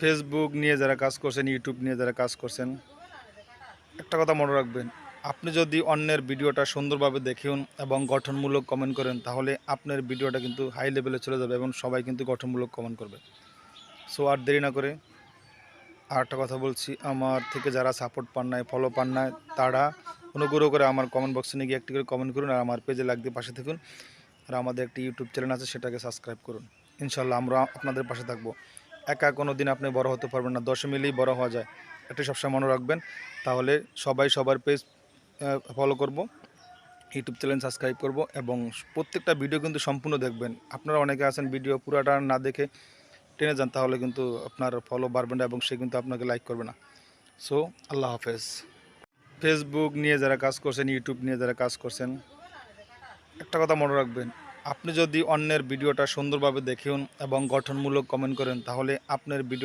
Facebook নিয়ে যারা কাজ করছেন, ইউটিউব নিয়ে যারা কাজ করছেন, একটা কথা মনে রাখবেন, আপনি যদি অন্যের ভিডিওটা সুন্দরভাবে দেখেন এবং গঠনমূলক কমেন্ট করেন, তাহলে আপনার ভিডিওটা কিন্তু হাই লেভেলে চলে যাবে এবং সবাই কিন্তু গঠনমূলক কমেন্ট করবে। সো আর দেরি না করে আর একটা কথা বলছি, আমার থেকে যারা সাপোর্ট পান নাই, ফলো পান নাই, তারা অনুগ্রহ করে আমার কমেন্ট বক্সে নিয়ে গিয়ে একটি করে কমেন্ট করুন আর আমার পেজে লাইক দিয়ে পাশে থাকুন। আর আমাদের একটি ইউটিউব চ্যানেল আছে, সেটাকে সাবস্ক্রাইব করুন। ইনশাল্লাহ আমরা আপনাদের পাশে থাকবো। একা কোনো দিন আপনি বড় হতে পারবেন না, 10 মিলেই বড় হওয়া যায়, এটা সবসময় মনে রাখবেন। তাহলে সবাই সবার পেজ ফলো করব, ইউটিউব চ্যানেল সাবস্ক্রাইব করব এবং প্রত্যেকটা ভিডিও কিন্তু সম্পূর্ণ দেখবেন। আপনারা অনেকে আছেন ভিডিও পুরাটা না দেখে টেনে যান, তাহলে কিন্তু আপনার ফলো বাড়বে না এবং সে কিন্তু আপনাকে লাইক করবে না। সো আল্লাহ হাফেজ। ফেসবুক নিয়ে যারা কাজ করছেন, ইউটিউব নিয়ে যারা কাজ করছেন, একটা কথা মনে রাখবেন, আপনি যদি অন্যের ভিডিওটা সুন্দরভাবে দেখেন এবং গঠনমূলক কমেন্ট করেন, তাহলে আপনার ভিডিও